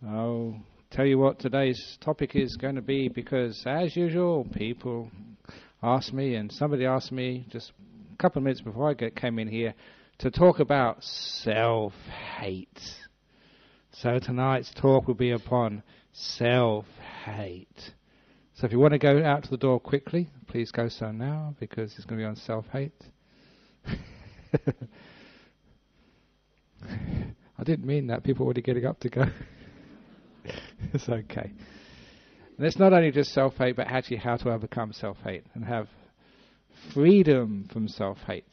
I'll tell you what today's topic is going to be, because as usual people ask me, and somebody asked me just a couple of minutes before I came in here, to talk about self-hate. So tonight's talk will be upon self-hate. So if you want to go out to the door quickly, please go so now, because it's going to be on self-hate. I didn't mean that. People are already getting up to go. It's okay. And it's not only just self-hate, but actually how to overcome self-hate and have freedom from self-hate.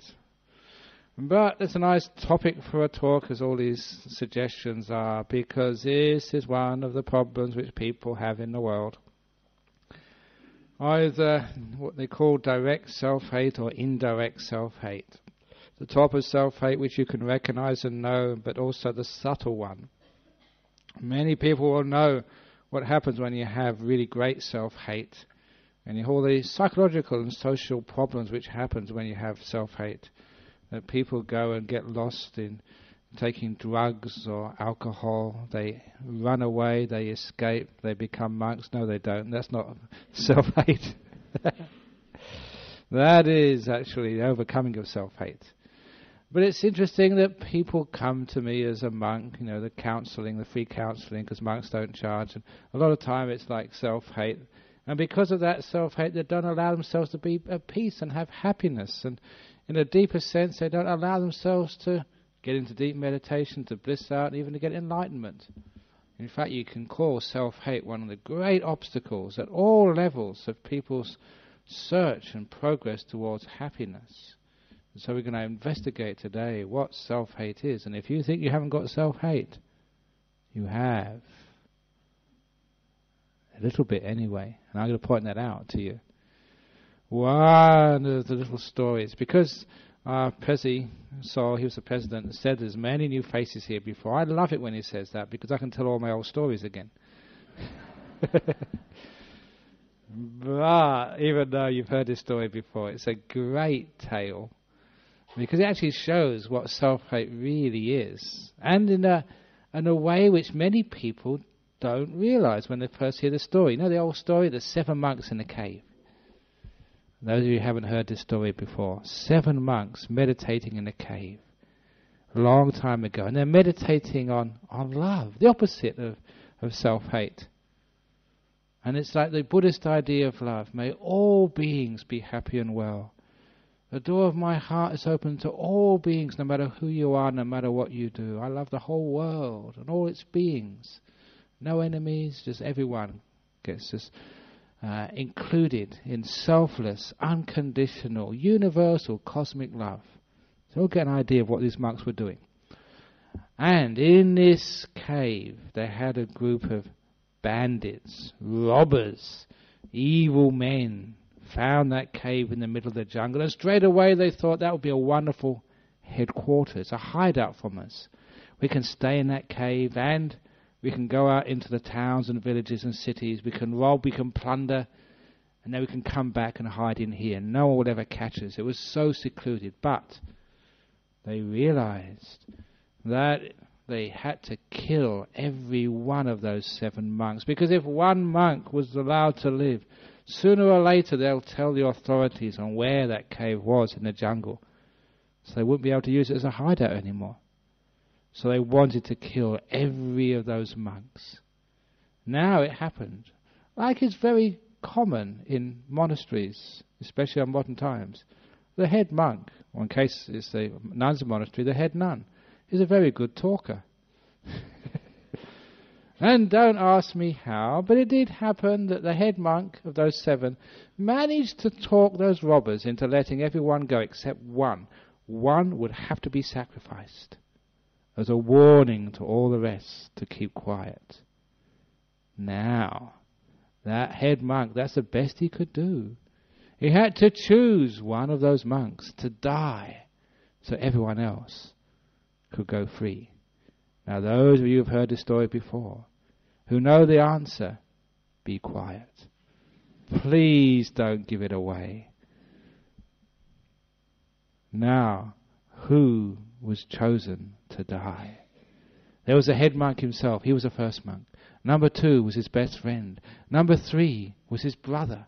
But it's a nice topic for a talk, as all these suggestions are, because this is one of the problems which people have in the world. Either what they call direct self-hate or indirect self-hate. The type of self-hate which you can recognize and know, but also the subtle one. Many people will know what happens when you have really great self-hate, and you have all the psychological and social problems which happens when you have self-hate. That people go and get lost in taking drugs or alcohol, they run away, they escape, they become monks. No, they don't. That's not self-hate. That is actually the overcoming of self-hate. But it's interesting that people come to me as a monk, you know, the counselling, the free counselling, because monks don't charge. And a lot of time it's like self-hate. And because of that self-hate, they don't allow themselves to be at peace and have happiness. And in a deeper sense, they don't allow themselves to get into deep meditation, to bliss out, and even to get enlightenment. In fact, you can call self-hate one of the great obstacles at all levels of people's search and progress towards happiness. And so we're going to investigate today what self-hate is. And if you think you haven't got self-hate, you have. A little bit anyway. And I'm going to point that out to you. One of the little stories, because Prezi saw, he was the president, said there's many new faces here before. I love it when he says that, because I can tell all my old stories again. But even though you've heard this story before, it's a great tale, because it actually shows what self-hate really is, and in a way which many people don't realize when they first hear the story. You know the old story, the 7 monks in a cave? Those of you who haven't heard this story before, 7 monks meditating in a cave a long time ago, and they're meditating on love, the opposite of self-hate. And it's like the Buddhist idea of love. May all beings be happy and well. The door of my heart is open to all beings, no matter who you are, no matter what you do. I love the whole world and all its beings. No enemies, just everyone gets just included in selfless, unconditional, universal, cosmic love. So we'll get an idea of what these monks were doing. And in this cave, they had a group of bandits, robbers, evil men, found that cave in the middle of the jungle, and straight away they thought that would be a wonderful headquarters, a hideout from us. We can stay in that cave, and we can go out into the towns and villages and cities. We can rob, we can plunder, and then we can come back and hide in here. No one will ever catch us. It was so secluded. But they realized that they had to kill every one of those 7 monks, because if one monk was allowed to live, sooner or later they'll tell the authorities on where that cave was in the jungle. So they wouldn't be able to use it as a hideout anymore. So they wanted to kill every of those monks. Now it happened, like it's very common in monasteries, especially in modern times. The head monk, or in case it's the nun's monastery, the head nun, is a very good talker. And don't ask me how, but it did happen that the head monk of those 7 managed to talk those robbers into letting everyone go except one. One would have to be sacrificed as a warning to all the rest to keep quiet. Now, that head monk, that's the best he could do. He had to choose one of those monks to die so everyone else could go free. Now, those of you who have heard this story before, who know the answer, be quiet. Please don't give it away. Now, who was chosen to die? There was the head monk himself. He was the first monk. Number 2 was his best friend. Number 3 was his brother.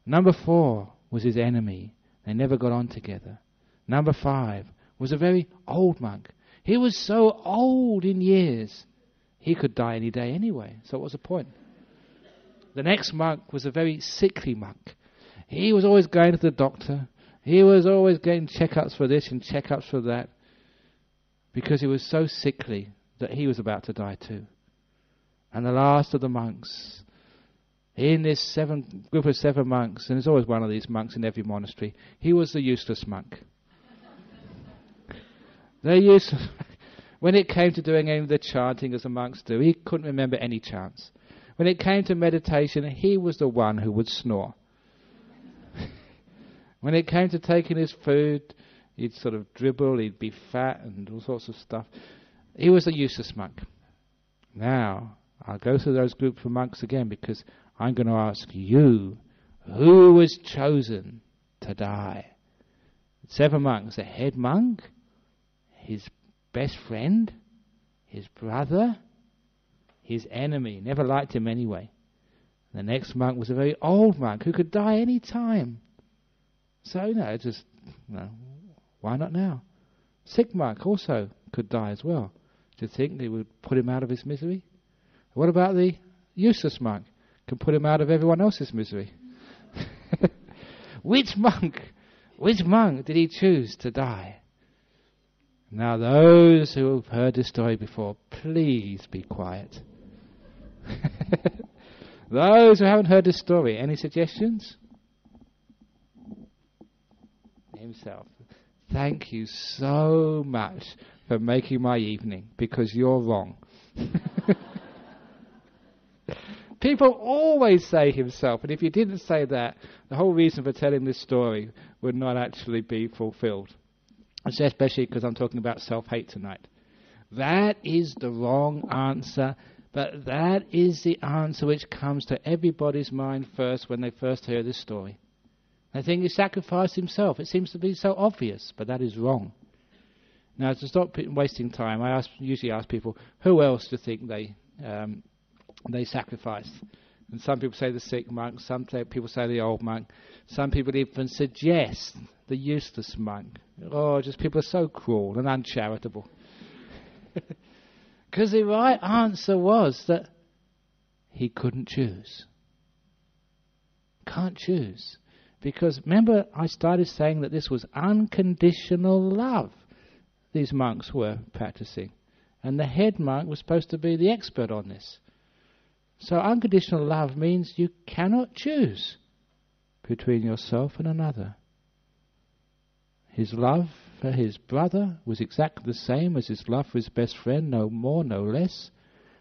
Number 4 was his enemy. They never got on together. Number 5 was a very old monk. He was so old in years, he could die any day anyway. So what was the point? The next monk was a very sickly monk. He was always going to the doctor. He was always getting checkups for this and checkups for that, because he was so sickly that he was about to die too. And the last of the monks, in this group of 7 monks, and there's always one of these monks in every monastery, he was the useless monk. When it came to doing any of the chanting as the monks do, he couldn't remember any chants. When it came to meditation, he was the one who would snore. When it came to taking his food, he'd sort of dribble, he'd be fat and all sorts of stuff. He was a useless monk. Now, I'll go through those groups of monks again, because I'm going to ask you, who was chosen to die? 7 monks, the head monk, his best friend, his brother, his enemy. Never liked him anyway. The next monk was a very old monk who could die any time. So, why not now? Sick monk also could die as well. Do you think they would put him out of his misery? What about the useless monk? Can put him out of everyone else's misery. Which monk did he choose to die? Now, those who have heard this story before, please be quiet. Those who haven't heard this story, any suggestions? Himself. Thank you so much for making my evening, because you're wrong. People always say himself, and if you didn't say that, the whole reason for telling this story would not actually be fulfilled. Especially because I'm talking about self-hate tonight. That is the wrong answer, but that is the answer which comes to everybody's mind first when they first hear this story. They think he sacrificed himself. It seems to be so obvious, but that is wrong. Now, to stop wasting time, I usually ask people, who else do you think they sacrificed? And some people say the sick monk, some people say the old monk, some people even suggest the useless monk. Oh, just people are so cruel and uncharitable. Because the right answer was that he couldn't choose. Can't choose. Because remember, I started saying that this was unconditional love these monks were practicing. And the head monk was supposed to be the expert on this. So unconditional love means you cannot choose between yourself and another. His love for his brother was exactly the same as his love for his best friend, no more, no less,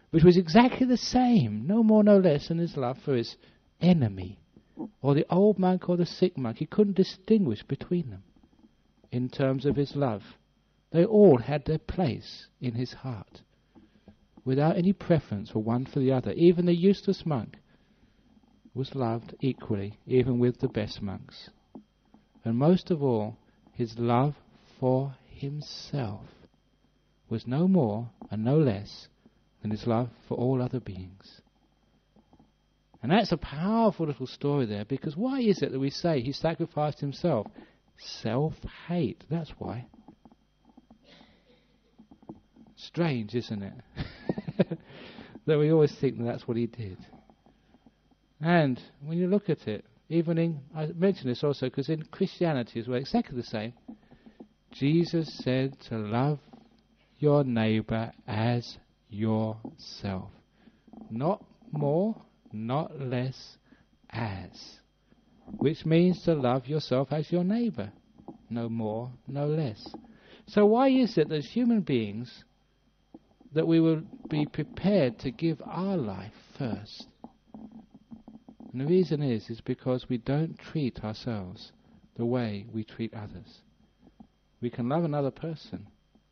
which was exactly the same, no more, no less, than his love for his enemy, or the old monk or the sick monk. He couldn't distinguish between them in terms of his love. They all had their place in his heart, without any preference for one for the other. Even the useless monk was loved equally, even with the best monks. And most of all, his love for himself was no more and no less than his love for all other beings. And that's a powerful little story there, because why is it that we say he sacrificed himself? Self-hate, that's why. Strange, isn't it? That we always think that's what he did. And when you look at it, I mention this also because in Christianity as well, exactly the same. Jesus said to love your neighbour as yourself. Not more, not less, as. Which means to love yourself as your neighbour. No more, no less. So why is it that as human beings that we will be prepared to give our life first? And the reason is because we don't treat ourselves the way we treat others. We can love another person,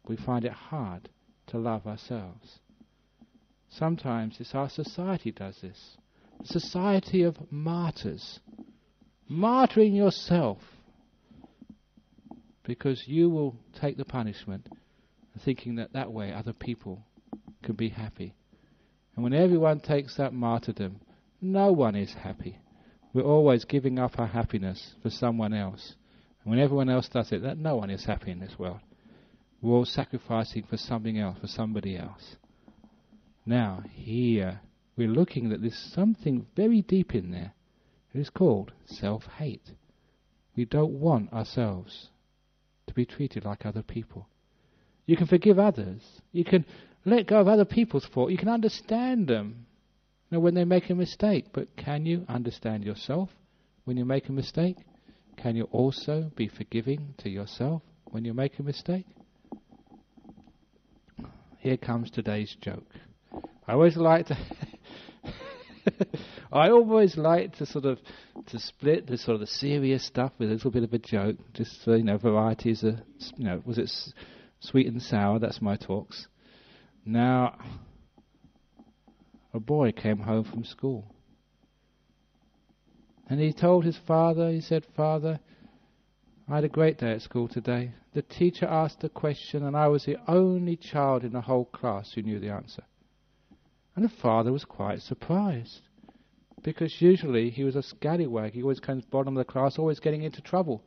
we find it hard to love ourselves. Sometimes it's our society does this. The society of martyrs. Martyring yourself because you will take the punishment, thinking that way other people can be happy. And when everyone takes that martyrdom, no one is happy. We're always giving up our happiness for someone else. And when everyone else does it, that no one is happy in this world. We're all sacrificing for something else, for somebody else. Now, here, we're looking that there's something very deep in there. It is called self-hate. We don't want ourselves to be treated like other people. You can forgive others. You can let go of other people's fault. You can understand them, when they make a mistake. But can you understand yourself when you make a mistake? Can you also be forgiving to yourself when you make a mistake? Here comes today's joke. I always like to to split the sort of the serious stuff with a little bit of a joke, just so, varieties of, was it sweet and sour? That's my talks. Now, a boy came home from school, and he told his father, he said, "Father, I had a great day at school today. The teacher asked a question, and I was the only child in the whole class who knew the answer." And the father was quite surprised, because usually he was a scallywag. He always comes bottom of the class, always getting into trouble.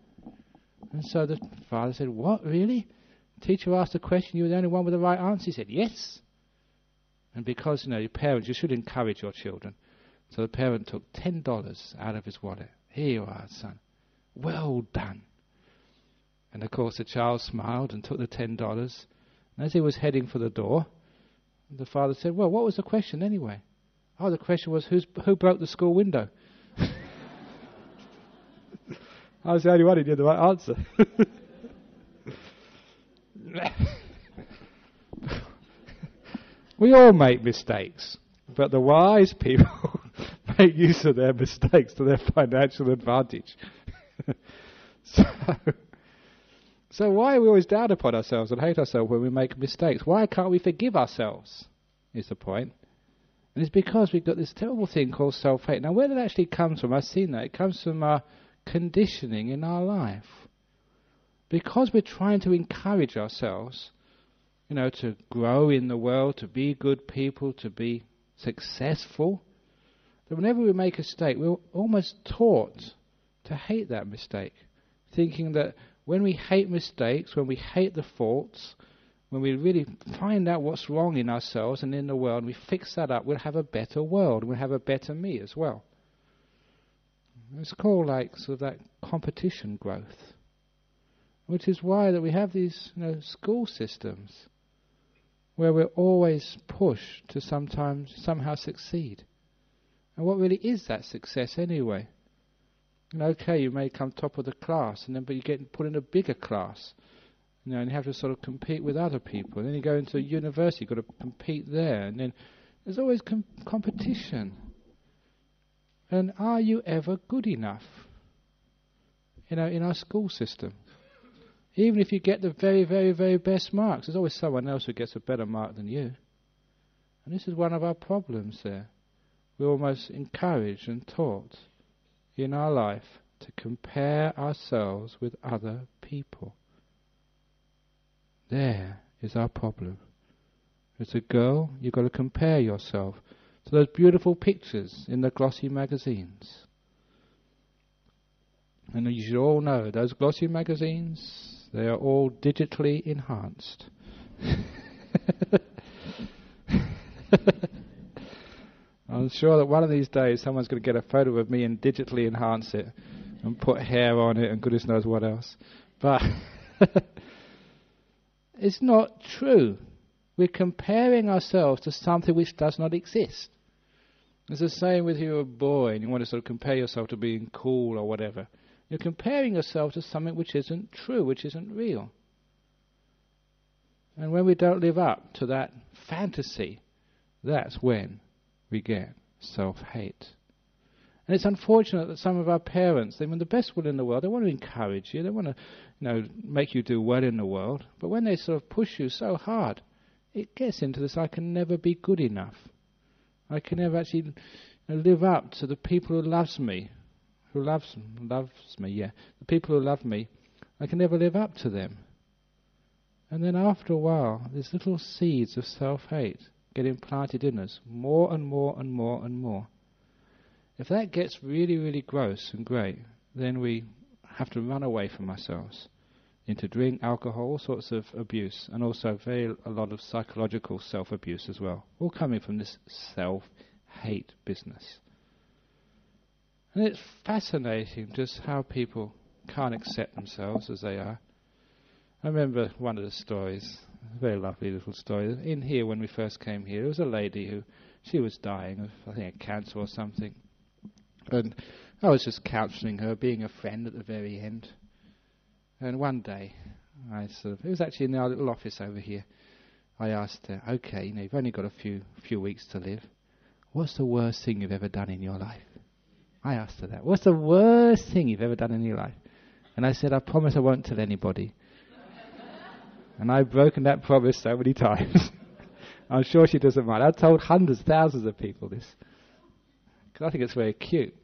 And so the father said, "What, really? The teacher asked a question, you were the only one with the right answer?" He said, "Yes." And because, your parents, you should encourage your children. So the parent took $10 out of his wallet. "Here you are, son. Well done." And of course the child smiled and took the $10. And as he was heading for the door, the father said, "Well, what was the question anyway?" "Oh, the question was, who broke the school window?" I was the only one who knew the right answer. We all make mistakes, but the wise people make use of their mistakes to their financial advantage. So why are we always down upon ourselves and hate ourselves when we make mistakes? Why can't we forgive ourselves, is the point. And it's because we've got this terrible thing called self-hate. Now, where that actually comes from, I've seen that. It comes from our conditioning in our life. Because we're trying to encourage ourselves, to grow in the world, to be good people, to be successful, that whenever we make a mistake, we're almost taught to hate that mistake, thinking that when we hate mistakes, when we hate the faults, when we really find out what's wrong in ourselves and in the world, and we fix that up, we'll have a better world, we'll have a better me as well. It's called sort of that competition growth, which is why that we have these school systems where we're always pushed to somehow succeed. And what really is that success anyway? Okay, you may come top of the class, but you get put in a bigger class, and you have to sort of compete with other people. And then you go into university, you've got to compete there, and then there's always competition. And are you ever good enough? In our school system. Even if you get the very, very, very best marks, there's always someone else who gets a better mark than you. And this is one of our problems there. We're almost encouraged and taught in our life to compare ourselves with other people. There is our problem. As a girl, you've got to compare yourself to those beautiful pictures in the glossy magazines. And you should all know, those glossy magazines, they are all digitally enhanced. I'm sure that one of these days someone's going to get a photo of me and digitally enhance it and put hair on it and goodness knows what else. But it's not true. We're comparing ourselves to something which does not exist. It's the same with you're a boy and you want to sort of compare yourself to being cool or whatever. You're comparing yourself to something which isn't true, which isn't real. And when we don't live up to that fantasy, that's when we get self-hate. And it's unfortunate that some of our parents, they want the best will in the world, they want to encourage you, they want to make you do well in the world, but when they sort of push you so hard, it gets into this, I can never be good enough. I can never actually live up to the people who loves me. The people who love me, I can never live up to them. And then after a while, these little seeds of self-hate get implanted in us more and more and more and more. If that gets really, really gross and great, then we have to run away from ourselves into drink, alcohol, all sorts of abuse, and also a lot of psychological self-abuse as well, all coming from this self-hate business. And it's fascinating just how people can't accept themselves as they are. I remember one of the stories, a very lovely little story. In here, when we first came here, there was a lady who, she was dying of, I think, a cancer or something. And I was just counselling her, being a friend at the very end. And one day, it was actually in our little office over here, I asked her, okay, you've only got a few weeks to live. What's the worst thing you've ever done in your life? I asked her that. What's the worst thing you've ever done in your life? And I said, I promise I won't tell anybody. And I've broken that promise so many times. I'm sure she doesn't mind. I've told hundreds, thousands of people this. Because I think it's very cute.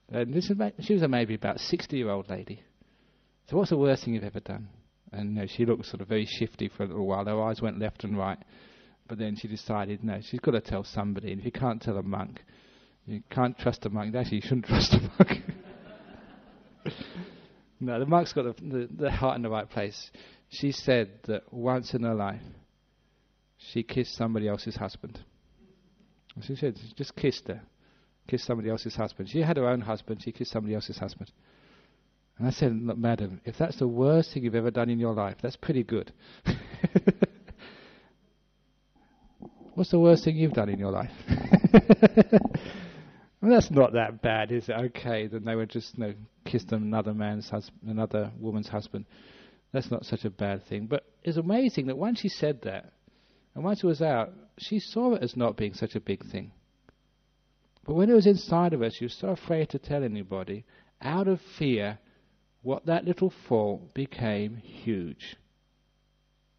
And she was maybe about a 60-year-old lady. So what's the worst thing you've ever done? And she looked sort of very shifty for a little while. Her eyes went left and right. But then she decided, no, she's got to tell somebody. And if you can't tell a monk, you can't trust a monk. Actually, you shouldn't trust a monk. No, the monk's got the heart in the right place. She said that once in her life, she kissed somebody else's husband. She said, she just kissed somebody else's husband. She had her own husband, she kissed somebody else's husband. And I said, look, madam, if that's the worst thing you've ever done in your life, that's pretty good. What's the worst thing you've done in your life? Well, that's not that bad, is it? Okay, then they would just kissed another woman's husband. That's not such a bad thing. But it's amazing that once she said that, and once it was out, she saw it as not being such a big thing. But when it was inside of her, she was so afraid to tell anybody, out of fear, what that little fault became huge.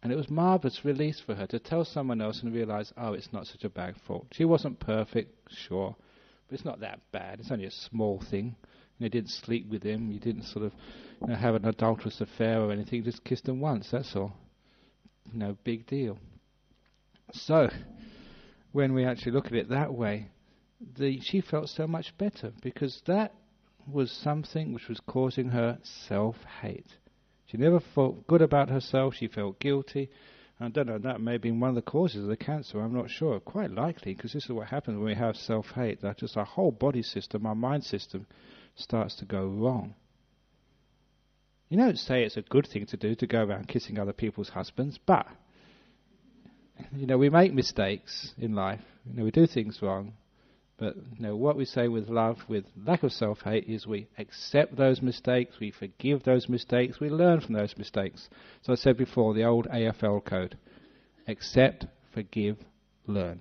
And it was marvellous release for her to tell someone else and realise, oh, it's not such a bad fault. She wasn't perfect, sure, but it's not that bad. It's only a small thing. You didn't sleep with him. You didn't sort of have an adulterous affair or anything. You just kissed him once, that's all. No big deal. So, when we actually look at it that way, she felt so much better because that was something which was causing her self-hate. She never felt good about herself. She felt guilty. I don't know, that may have been one of the causes of the cancer. I'm not sure. Quite likely, because this is what happens when we have self-hate. That just our whole body system, our mind system, starts to go wrong. You don't say it's a good thing to do to go around kissing other people's husbands, but we make mistakes in life. We do things wrong. But what we say with love, with lack of self-hate, is we accept those mistakes, we forgive those mistakes, we learn from those mistakes. So I said before, the old AFL code. Accept, forgive, learn.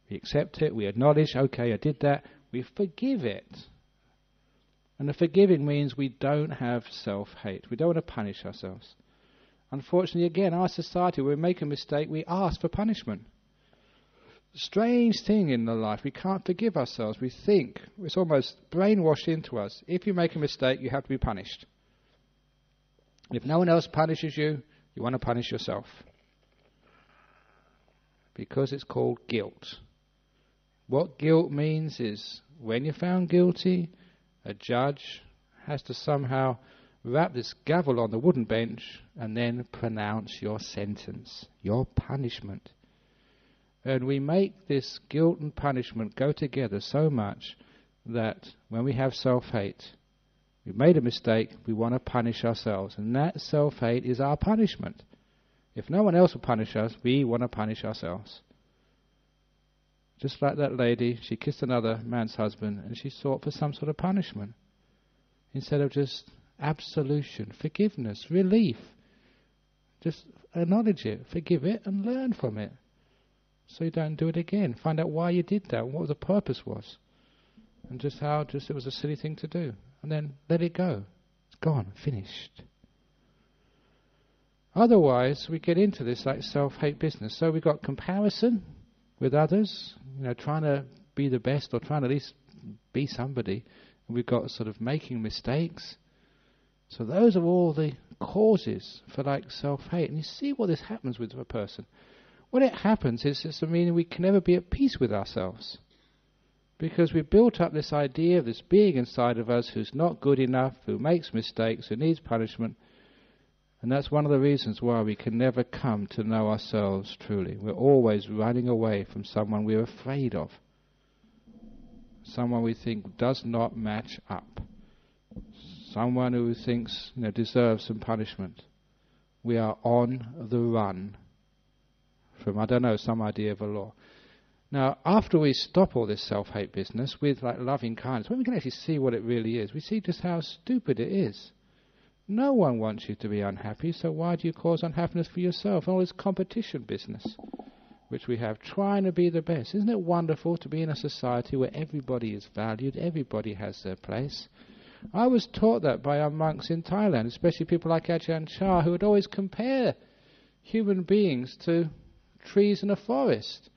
We accept it, we acknowledge, okay, I did that, we forgive it. And the forgiving means we don't have self-hate. We don't want to punish ourselves. Unfortunately, again, our society, when we make a mistake, we ask for punishment. Strange thing in the life, we can't forgive ourselves. We think, it's almost brainwashed into us, if you make a mistake, you have to be punished. If no one else punishes you, you want to punish yourself. Because it's called guilt. What guilt means is, when you're found guilty, a judge has to somehow wrap this gavel on the wooden bench and then pronounce your sentence, your punishment. And we make this guilt and punishment go together so much that when we have self-hate, we've made a mistake, we want to punish ourselves. And that self-hate is our punishment. If no one else will punish us, we want to punish ourselves. Just like that lady, she kissed another man's husband and she sought for some sort of punishment. Instead of just absolution, forgiveness, relief. Just acknowledge it, forgive it and learn from it. So you don't do it again. Find out why you did that, what the purpose was. And just how it was a silly thing to do. And then let it go. It's gone, finished. Otherwise, we get into this like self-hate business. So we've got comparison with others, trying to be the best or trying to at least be somebody. And we've got sort of making mistakes. So those are all the causes for like self-hate. And you see what this happens with a person. When it happens, it's just meaning we can never be at peace with ourselves. Because we've built up this idea of this being inside of us who's not good enough, who makes mistakes, who needs punishment. And that's one of the reasons why we can never come to know ourselves truly. We're always running away from someone we're afraid of. Someone we think does not match up. Someone who thinks, deserves some punishment. We are on the run from, some idea of a law. Now, after we stop all this self-hate business with loving kindness, when we can actually see what it really is, we see just how stupid it is. No one wants you to be unhappy, so why do you cause unhappiness for yourself? All this competition business which we have, trying to be the best. Isn't it wonderful to be in a society where everybody is valued, everybody has their place? I was taught that by our monks in Thailand, especially people like Ajahn, who would always compare human beings to trees in a forest.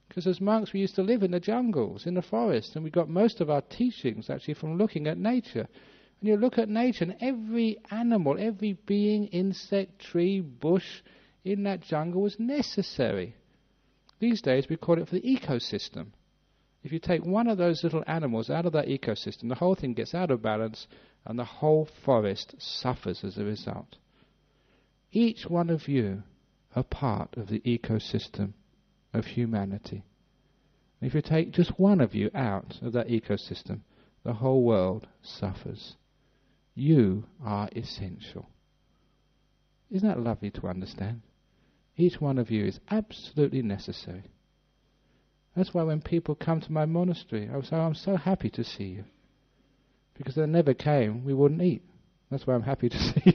Because as monks we used to live in the jungles, in the forest, and we got most of our teachings actually from looking at nature. And you look at nature, and every animal, every being, insect, tree, bush in that jungle was necessary. These days we call it for the ecosystem. If you take one of those little animals out of that ecosystem, the whole thing gets out of balance and the whole forest suffers as a result. Each one of you are part of the ecosystem of humanity. And if you take just one of you out of that ecosystem, the whole world suffers. You are essential. Isn't that lovely to understand? Each one of you is absolutely necessary. That's why when people come to my monastery, I say, I'm so happy to see you. Because if they never came, we wouldn't eat. That's why I'm happy to see you.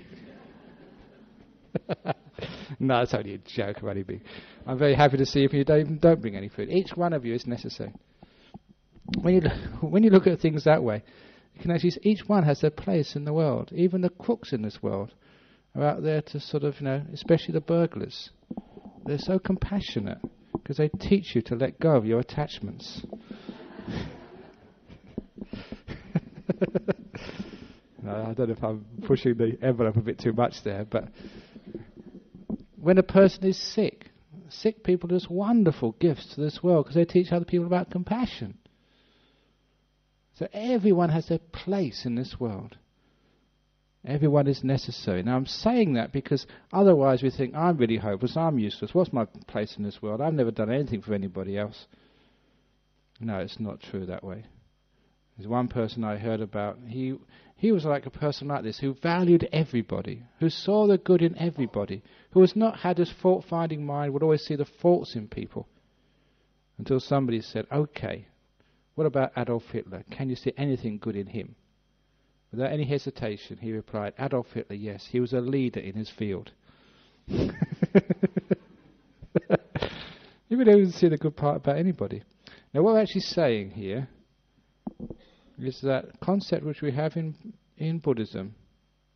No, it's only a joke, I'm very happy to see you if you don't bring any food. Each one of you is necessary. When you look at things that way, you can actually see each one has their place in the world. Even the crooks in this world are out there to especially the burglars. They're so compassionate because they teach you to let go of your attachments. No, I don't know if I'm pushing the envelope a bit too much there, but when a person is sick people are just wonderful gifts to this world because they teach other people about compassion. So everyone has their place in this world. Everyone is necessary. Now I'm saying that because otherwise we think, I'm really hopeless, I'm useless, what's my place in this world? I've never done anything for anybody else. No, it's not true that way. There's one person I heard about, he was like a person like this, who valued everybody, who saw the good in everybody, who was not had this fault-finding mind, would always see the faults in people. Until somebody said, okay, what about Adolf Hitler? Can you see anything good in him? Without any hesitation, he replied, Adolf Hitler, yes, he was a leader in his field. He would even see the good part about anybody. Now what we're actually saying here is that concept which we have in Buddhism,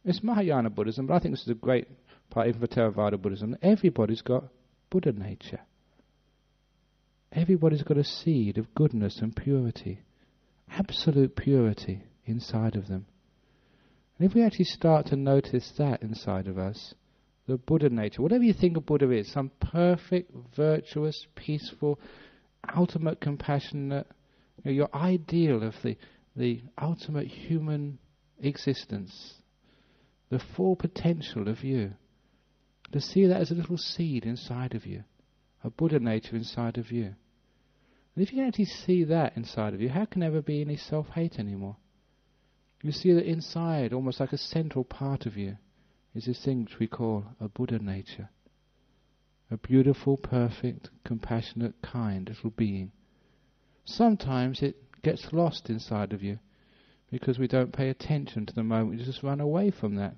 it's Mahayana Buddhism, but I think this is a great part even for Theravada Buddhism. Everybody's got Buddha nature. Everybody's got a seed of goodness and purity, absolute purity inside of them. And if we actually start to notice that inside of us, the Buddha nature, whatever you think a Buddha is, some perfect, virtuous, peaceful, ultimate compassionate, your ideal of the ultimate human existence, the full potential of you, to see that as a little seed inside of you, a Buddha nature inside of you. And if you can actually see that inside of you, how can there ever be any self-hate anymore? You see that inside, almost like a central part of you, is this thing which we call a Buddha nature. A beautiful, perfect, compassionate, kind little being. Sometimes it gets lost inside of you because we don't pay attention to the moment. We just run away from that.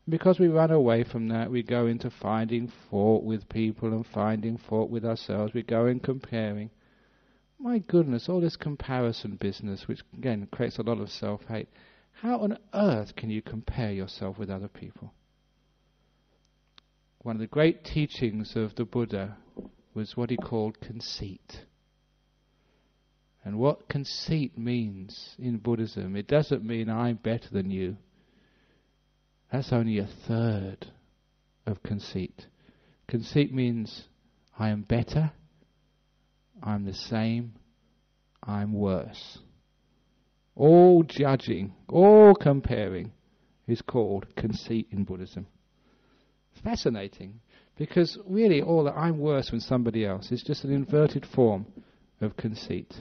And because we run away from that, we go into finding fault with people and finding fault with ourselves. We go in comparing. My goodness, all this comparison business, which again creates a lot of self-hate. How on earth can you compare yourself with other people? One of the great teachings of the Buddha was what he called conceit. And what conceit means in Buddhism, it doesn't mean I'm better than you. That's only a third of conceit. Conceit means I am better, I'm the same, I'm worse. All judging, all comparing is called conceit in Buddhism. Fascinating, because really all that I'm worse than somebody else is just an inverted form of conceit.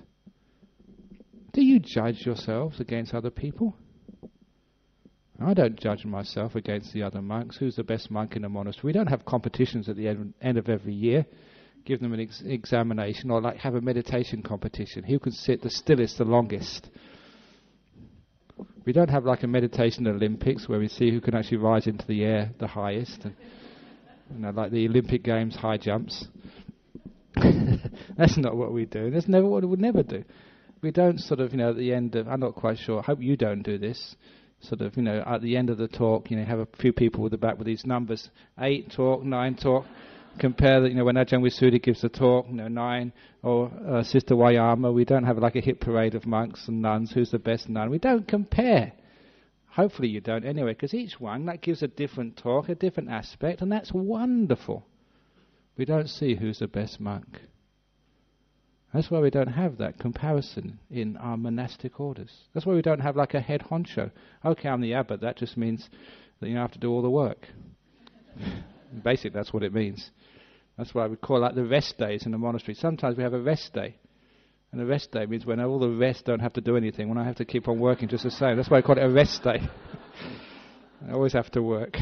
Do you judge yourselves against other people? I don't judge myself against the other monks. Who's the best monk in a monastery? We don't have competitions at the end of every year. Give them an examination, or like have a meditation competition. Who can sit the stillest the longest? We don't have like a meditation Olympics where we see who can actually rise into the air the highest, and like the Olympic Games high jumps. That's not what we do. That's never what we would never do. We don't sort of, at the end of, I'm not quite sure, I hope you don't do this, sort of, at the end of the talk, have a few people with the back with these numbers, 8 talk, 9 talk, compare that, when Ajahn Visuddhi gives a talk, 9, or Sister Wayama, we don't have like a hit parade of monks and nuns, who's the best nun. We don't compare. Hopefully you don't anyway, because each one, that gives a different talk, a different aspect, and that's wonderful. We don't see who's the best monk. That's why we don't have that comparison in our monastic orders. That's why we don't have like a head honcho. Okay, I'm the abbot, that just means that you have to do all the work. Basically, that's what it means. That's why we call that the rest days in the monastery. Sometimes we have a rest day. And a rest day means when all the rest don't have to do anything, when I have to keep on working just the same. That's why I call it a rest day. I always have to work.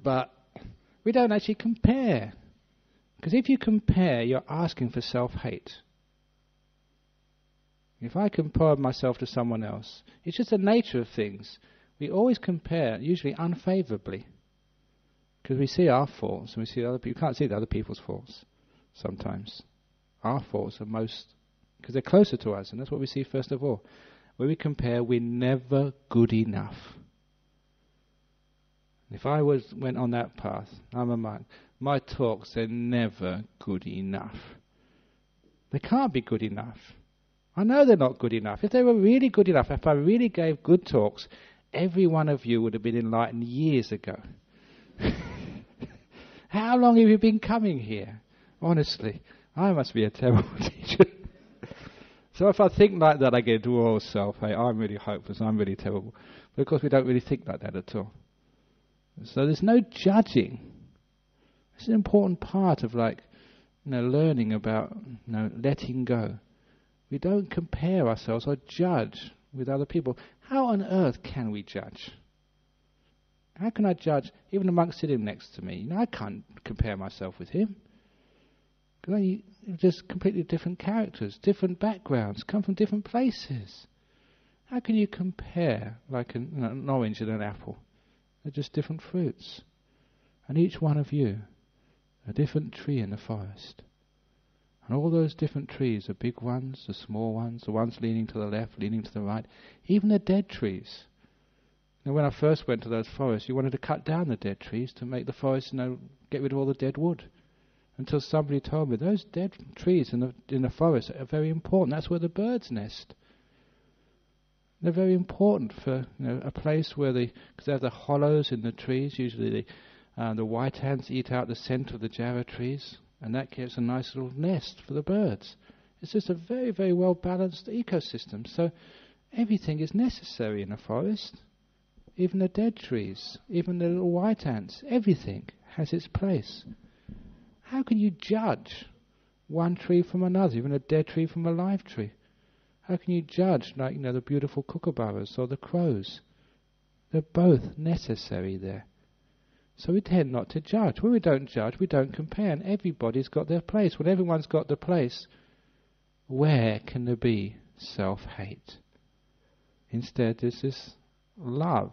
But we don't actually compare. Because if you compare, you're asking for self-hate. If I compare myself to someone else, it's just the nature of things. We always compare, usually unfavorably. Because we see our faults and we see other people. You can't see the other people's faults sometimes. Our faults are most, because they're closer to us, and that's what we see first of all. When we compare, we're never good enough. If I went on that path, I'm a monk, my talks are never good enough. They can't be good enough. I know they're not good enough. If they were really good enough, if I really gave good talks, every one of you would have been enlightened years ago. How long have you been coming here? Honestly, I must be a terrible teacher. So if I think like that, I get into all self-hate. I'm really hopeless, I'm really terrible. But of course we don't really think like that at all. So there's no judging. It's an important part of learning about letting go. We don't compare ourselves or judge with other people. How on earth can we judge? How can I judge even a monk sitting next to me? I can't compare myself with him. Because just completely different characters, different backgrounds, come from different places. How can you compare like an orange and an apple? They're just different fruits. And each one of you, a different tree in the forest. And all those different trees, the big ones, the small ones, the ones leaning to the left, leaning to the right, even the dead trees. When I first went to those forests, you wanted to cut down the dead trees to make the forest, get rid of all the dead wood. Until somebody told me, those dead trees in the forest are very important. That's where the birds nest. They're very important for a place where because they have the hollows in the trees. Usually the white ants eat out the scent of the jarrah trees, and that gives a nice little nest for the birds. It's just a very, very well balanced ecosystem. So everything is necessary in a forest. Even the dead trees, even the little white ants, everything has its place. How can you judge one tree from another, even a dead tree from a live tree? How can you judge, the beautiful kookaburras or the crows? They're both necessary there. So we tend not to judge. When we don't judge, we don't compare, and everybody's got their place. When everyone's got their place, where can there be self-hate? Instead, there's this love.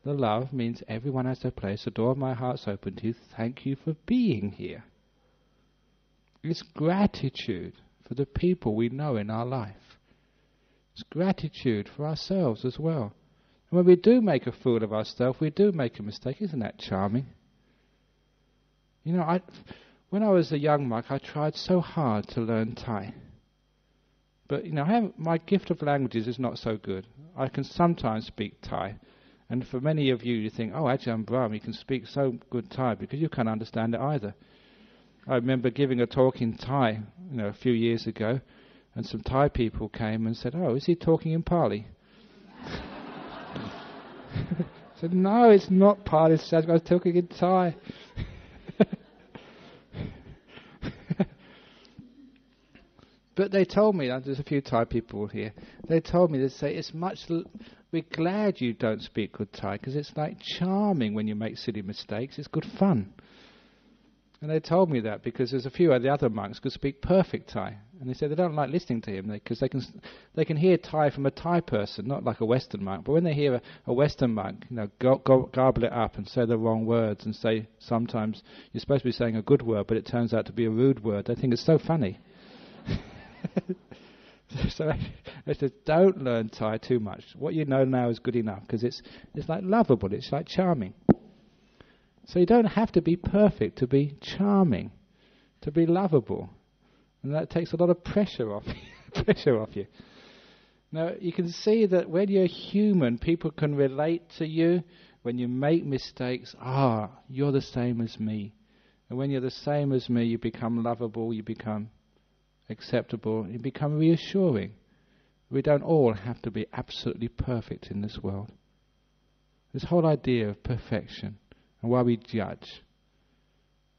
The love means everyone has their place. The door of my heart's open to you. Thank you for being here. It's gratitude for the people we know in our life. It's gratitude for ourselves as well. And when we do make a fool of ourselves, we do make a mistake. Isn't that charming? When I was a young monk, I tried so hard to learn Thai. But my gift of languages is not so good. I can sometimes speak Thai, And for many of you, you think, oh, Ajahn Brahm, he can speak so good Thai, because you can't understand it either. I remember giving a talk in Thai, a few years ago, and some Thai people came and said, oh, is he talking in Pali? I said, no, it's not Pali, I was talking in Thai. But they told me, there's a few Thai people here, they told me, they say, we're glad you don't speak good Thai, because it's like charming when you make silly mistakes, it's good fun. And they told me that because there's a few of the other monks could speak perfect Thai. And they said they don't like listening to him because they can hear Thai from a Thai person, not like a Western monk. But when they hear a Western monk, garble it up and say the wrong words and say sometimes you're supposed to be saying a good word, but it turns out to be a rude word, they think it's so funny. So I said, don't learn Thai too much. What you know now is good enough, because it's like lovable, it's like charming. So you don't have to be perfect to be charming, to be lovable. And that takes a lot of pressure off you. Now, you can see that when you're human, people can relate to you. When you make mistakes, you're the same as me. And when you're the same as me, you become lovable, you become acceptable, you become reassuring. We don't all have to be absolutely perfect in this world. This whole idea of perfection and why we judge.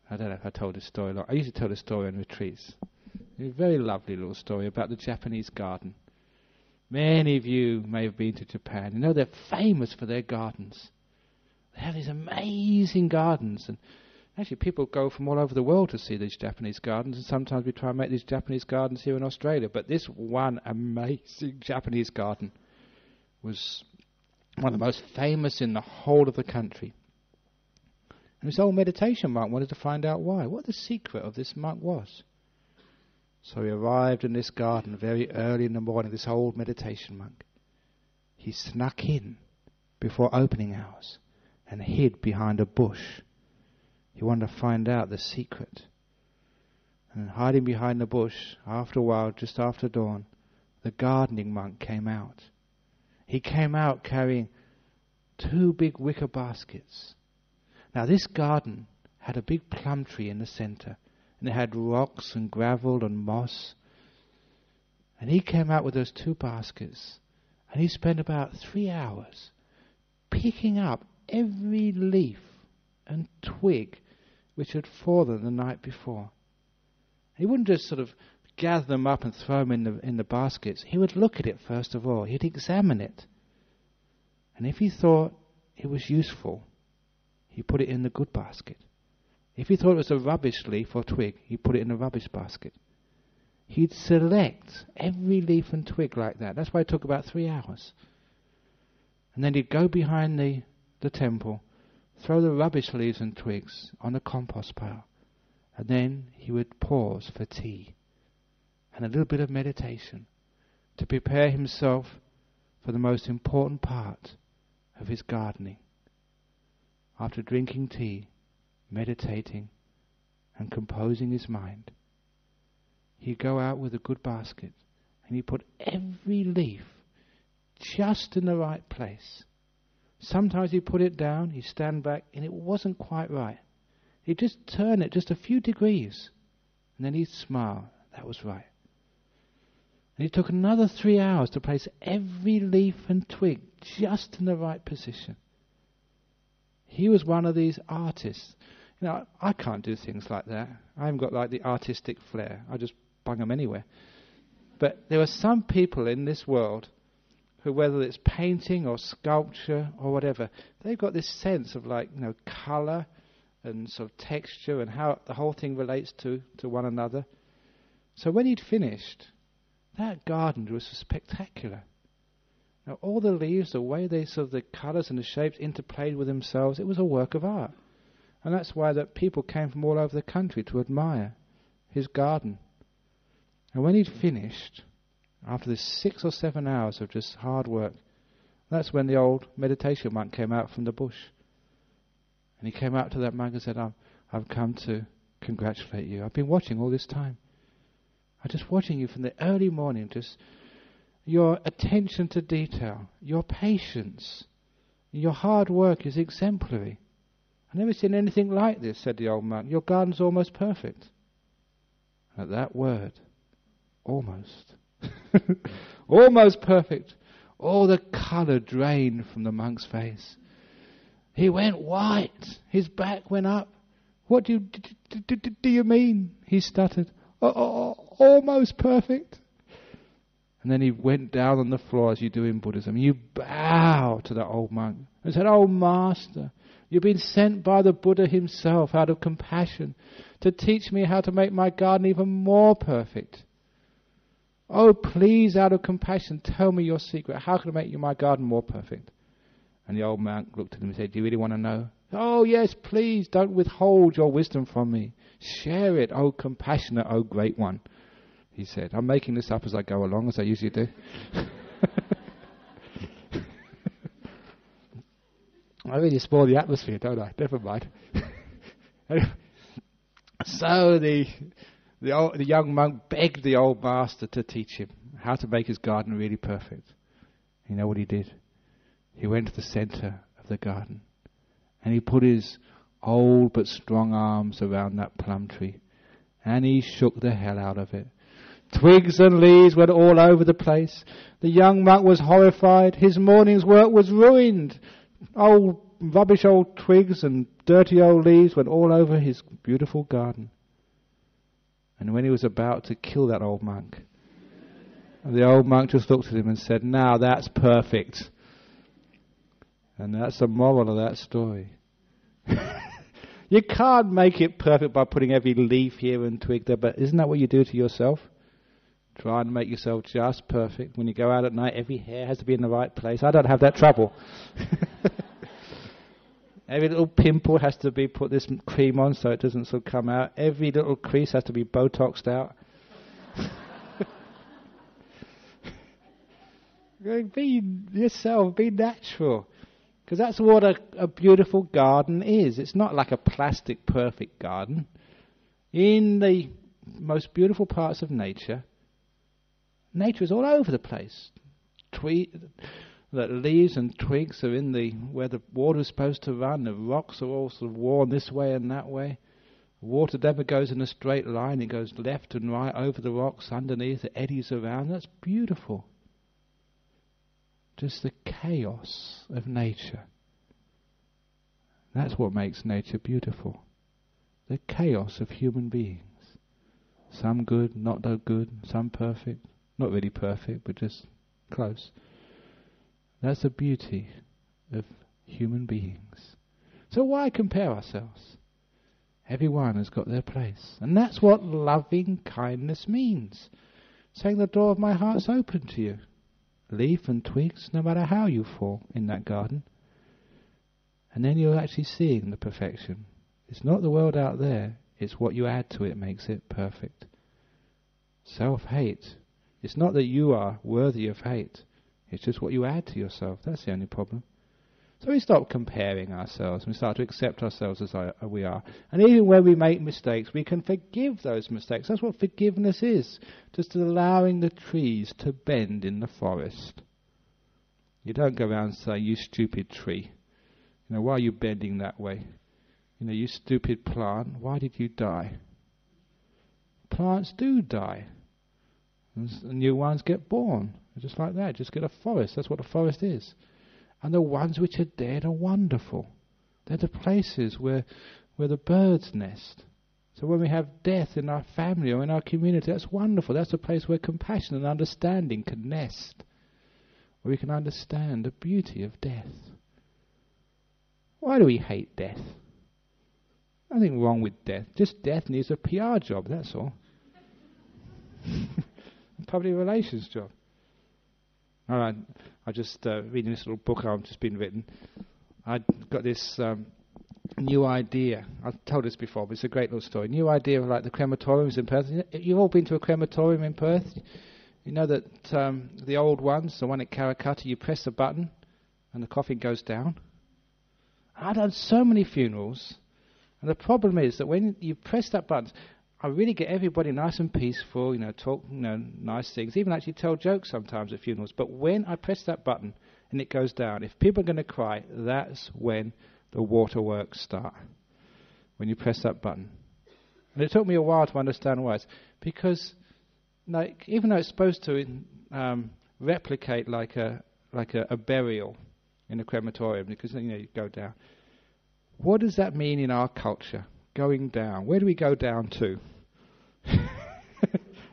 I don't know if I told this story a lot. I used to tell this story on retreats. It's a very lovely little story about the Japanese garden. Many of you may have been to Japan. You know they're famous for their gardens. They have these amazing gardens, and actually people go from all over the world to see these Japanese gardens, and sometimes we try and make these Japanese gardens here in Australia. But this one amazing Japanese garden was one of the most famous in the whole of the country. And this old meditation monk wanted to find out why, what the secret of this monk was. So he arrived in this garden very early in the morning, this old meditation monk. He snuck in before opening hours and hid behind a bush. He wanted to find out the secret. And hiding behind the bush, after a while, just after dawn, the gardening monk came out. He came out carrying 2 big wicker baskets. Now this garden had a big plum tree in the center, and it had rocks and gravel and moss. And he came out with those 2 baskets, and he spent about 3 hours picking up every leaf and twig which had fallen the night before. He wouldn't just sort of gather them up and throw them in the baskets. He would look at it first of all. He'd examine it. And if he thought it was useful, he put it in the good basket. If he thought it was a rubbish leaf or twig, he put it in the rubbish basket. He'd select every leaf and twig like that. That's why it took about 3 hours. And then he'd go behind the temple, throw the rubbish leaves and twigs on the compost pile. And then he would pause for tea and a little bit of meditation to prepare himself for the most important part of his gardening. After drinking tea, meditating and composing his mind, he'd go out with a good basket and he'd put every leaf just in the right place. Sometimes he'd put it down, he'd stand back and it wasn't quite right. He'd just turn it just a few degrees and then he'd smile. That was right. And it took another 3 hours to place every leaf and twig just in the right position. He was one of these artists. I can't do things like that. I haven't got like the artistic flair. I just bung them anywhere. But there are some people in this world who, whether it's painting or sculpture or whatever, they've got this sense of colour and sort of texture and how the whole thing relates to one another. So when he'd finished, that garden was spectacular. Now all the leaves, the way the colours and the shapes interplayed with themselves, it was a work of art. And that's why that people came from all over the country to admire his garden. And when he'd finished, after this 6 or 7 hours of just hard work, that's when the old meditation monk came out from the bush. And he came out to that monk and said, I've come to congratulate you. I've been watching all this time. I'm just watching you from the early morning, just your attention to detail, your patience, Your hard work is exemplary. I've never seen anything like this, said the old monk. Your garden's almost perfect. At that word, almost. Almost perfect. All the colour drained from the monk's face. He went white. His back went up. What do you mean? He stuttered. Almost perfect. And then he went down on the floor as you do in Buddhism. You bow to the old monk and said, "Oh, Master, you've been sent by the Buddha himself out of compassion to teach me how to make my garden even more perfect. Oh, please, out of compassion, tell me your secret. How can I make my garden more perfect?" And the old monk looked at him and said, "Do you really want to know?" "Oh, yes, please, don't withhold your wisdom from me. Share it, oh compassionate, oh great one," he said. I'm making this up as I go along, as I usually do. I really spoil the atmosphere, don't I? Never mind. So the young monk begged the old master to teach him how to make his garden really perfect. You know what he did? He went to the center of the garden and he put his old but strong arms around that plum tree and he shook the hell out of it. Twigs and leaves went all over the place. The young monk was horrified. His morning's work was ruined. Rubbish old twigs and dirty old leaves went all over his beautiful garden. And when he was about to kill that old monk, the old monk just looked at him and said, "Now that's perfect." And that's the moral of that story. You can't make it perfect by putting every leaf here and twig there, but isn't that what you do to yourself? Try and make yourself just perfect. When you go out at night, every hair has to be in the right place. I don't have that trouble. Every little pimple has to be put this cream on so it doesn't sort of come out. Every little crease has to be Botoxed out. Be yourself, be natural. Because that's what a beautiful garden is. It's not like a plastic perfect garden. In the most beautiful parts of nature, nature is all over the place. The leaves and twigs are where the water is supposed to run. The rocks are all sort of worn this way and that way. The water never goes in a straight line. It goes left and right over the rocks, underneath, it eddies around. That's beautiful. Just the chaos of nature. That's what makes nature beautiful. The chaos of human beings. Some good, not so good. Some perfect. Not really perfect, but just close. That's the beauty of human beings. So why compare ourselves? Everyone has got their place. And that's what loving kindness means. Saying the door of my heart's open to you. Leaf and twigs, no matter how you fall in that garden. And then you're actually seeing the perfection. It's not the world out there, it's what you add to it makes it perfect. Self-hate. It's not that you are worthy of hate. It's just what you add to yourself. That's the only problem. So we stop comparing ourselves. We start to accept ourselves as we are. And even when we make mistakes, we can forgive those mistakes. That's what forgiveness is. Just allowing the trees to bend in the forest. You don't go around and say, "You stupid tree. Why are you bending that way? You stupid plant. Why did you die?" Plants do die. And new ones get born. Just like that. Just get a forest. That's what a forest is. And the ones which are dead are wonderful. They're the places where the birds nest. So when we have death in our family or in our community, that's wonderful. That's a place where compassion and understanding can nest. Where we can understand the beauty of death. Why do we hate death? Nothing wrong with death. Just death needs a PR job, that's all. A public relations job. All right, I just reading this little book I've just been written. I got this new idea. I've told this before, but it's a great little story. New idea of like the crematoriums in Perth. You've all been to a crematorium in Perth. You know that the old ones, the one at Karakata, you press the button and the coffin goes down. I've done so many funerals, and the problem is that when you press that button, I really get everybody nice and peaceful, talk, nice things, even actually tell jokes sometimes at funerals. But when I press that button, and it goes down. If people are going to cry, that's when the waterworks start. When you press that button. And it took me a while to understand why. It's because, like, even though it's supposed to replicate like a burial in a crematorium, because you go down. What does that mean in our culture? Going down. Where do we go down to?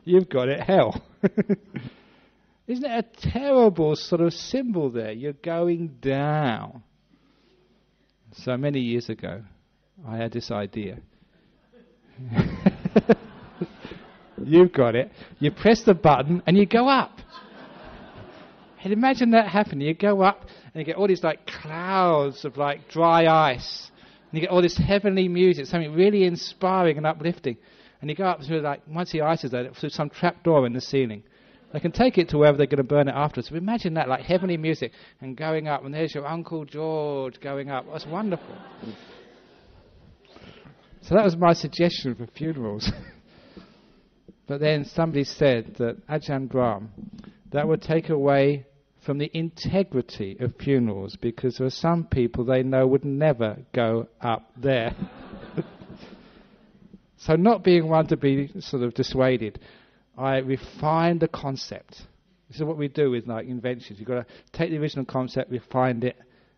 You've got it, hell. Isn't it a terrible sort of symbol there? You're going down. So many years ago, I had this idea. You've got it. You press the button and you go up. And imagine that happening. You go up and you get all these like clouds of like dry ice. And you get all this heavenly music, something really inspiring and uplifting. And you go up through, like, once the ice is there, through some trap door in the ceiling. They can take it to wherever they're going to burn it afterwards. So imagine that, like heavenly music, and going up, and there's your Uncle George going up. That's wonderful. So that was my suggestion for funerals. But then somebody said that Ajahn Brahm, that would take away from the integrity of funerals, because there are some people they know would never go up there. So not being one to be sort of dissuaded, I refined the concept. This is what we do with like inventions. You've got to take the original concept, refine it,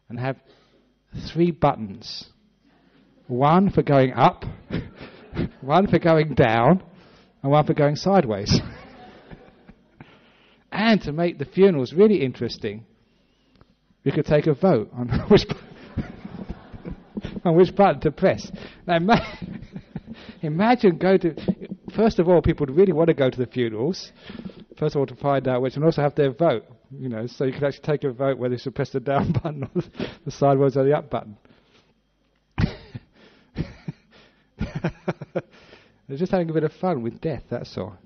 and have 3 buttons. 1 for going up, 1 for going down, and 1 for going sideways. And to make the funerals really interesting, we could take a vote on which button to press. Now imagine first of all, people would really want to go to the funerals. First of all, to find out which, and also have their vote. So you could actually take a vote whether you should press the down button or the sideways or the up button. They're just having a bit of fun with death, that's all.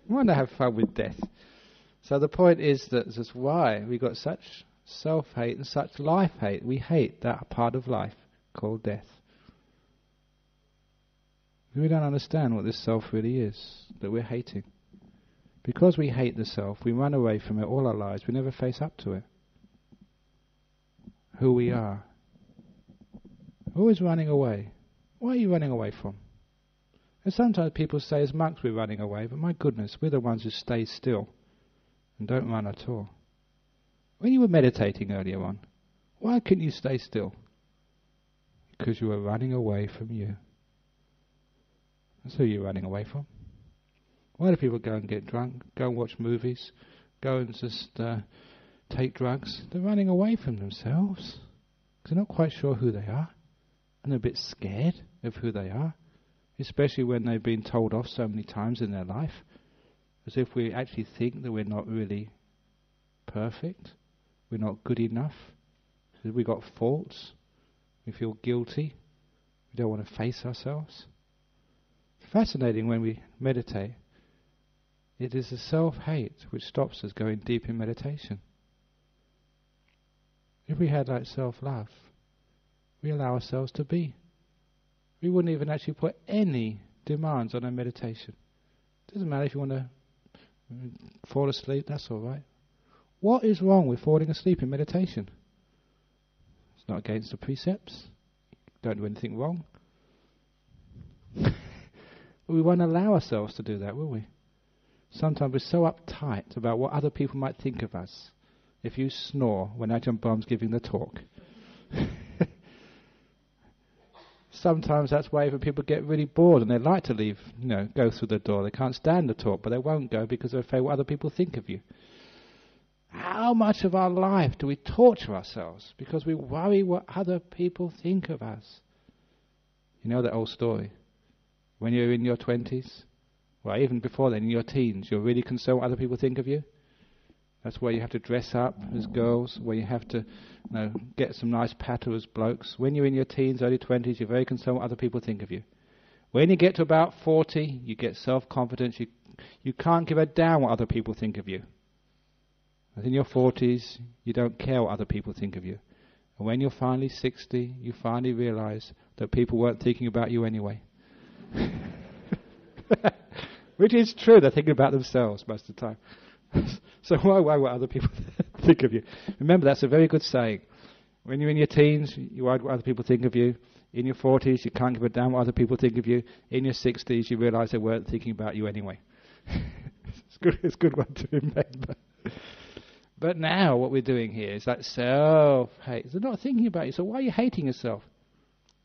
We want to have fun with death. So the point is that's why we got such self-hate and such life-hate. We hate that part of life called death. We don't understand what this self really is that we're hating. Because we hate the self, we run away from it all our lives. We never face up to it. Who we are. Always running away. What are you running away from? And sometimes people say as monks we're running away, but my goodness, we're the ones who stay still and don't run at all. When you were meditating earlier on, why couldn't you stay still? Because you were running away from you. That's who you're running away from. Why do people go and get drunk, go and watch movies, go and just take drugs? They're running away from themselves. Because they're not quite sure who they are. And they're a bit scared of who they are. Especially when they've been told off so many times in their life. As if we actually think that we're not really perfect. We're not good enough. We've got faults. We feel guilty. We don't want to face ourselves. Fascinating when we meditate. It is the self-hate which stops us going deep in meditation. If we had like self-love, we allow ourselves to be. We wouldn't even actually put any demands on our meditation. Doesn't matter if you want to fall asleep, that's all right. What is wrong with falling asleep in meditation? It's not against the precepts. Don't do anything wrong. We won't allow ourselves to do that, will we? Sometimes we're so uptight about what other people might think of us. If you snore when Ajahn Brahm's giving the talk. Sometimes that's why even people get really bored and they like to leave, go through the door. They can't stand the talk, but they won't go because they're afraid what other people think of you. How much of our life do we torture ourselves because we worry what other people think of us? You know that old story? When you're in your 20s, well, even before then, in your teens, you're really concerned what other people think of you. That's where you have to dress up as girls, where you have to get some nice patter as blokes. When you're in your teens, early 20s, you're very concerned what other people think of you. When you get to about 40, you get self-confidence. You can't give a damn what other people think of you. And in your 40s, you don't care what other people think of you. And when you're finally 60, you finally realize that people weren't thinking about you anyway. Which is true, they're thinking about themselves most of the time. So why what other people think of you. Remember, that's a very good saying. When you're in your teens, you worry what other people think of you. In your 40s, you can't give a damn what other people think of you. In your 60s, you realise they weren't thinking about you anyway. It's a good one to remember. But now what we're doing here is that self-hate. They're not thinking about you. So why are you hating yourself?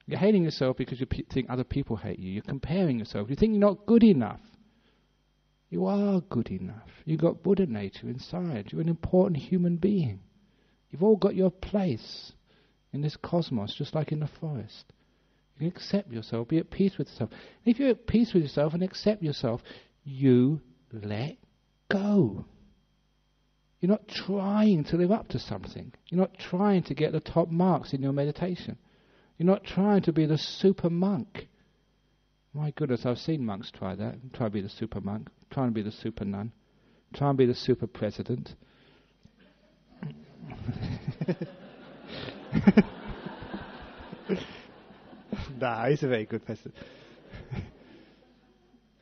You're hating yourself because you think other people hate you. You're comparing yourself. You think you're not good enough. You are good enough. You've got Buddha nature inside. You're an important human being. You've all got your place in this cosmos, just like in the forest. You can accept yourself, be at peace with yourself. And if you're at peace with yourself and accept yourself, you let go. You're not trying to live up to something. You're not trying to get the top marks in your meditation. You're not trying to be the super monk. My goodness, I've seen monks try that. Try to be the super monk. Try to be the super nun. Try and be the super president. Nah, he's a very good president.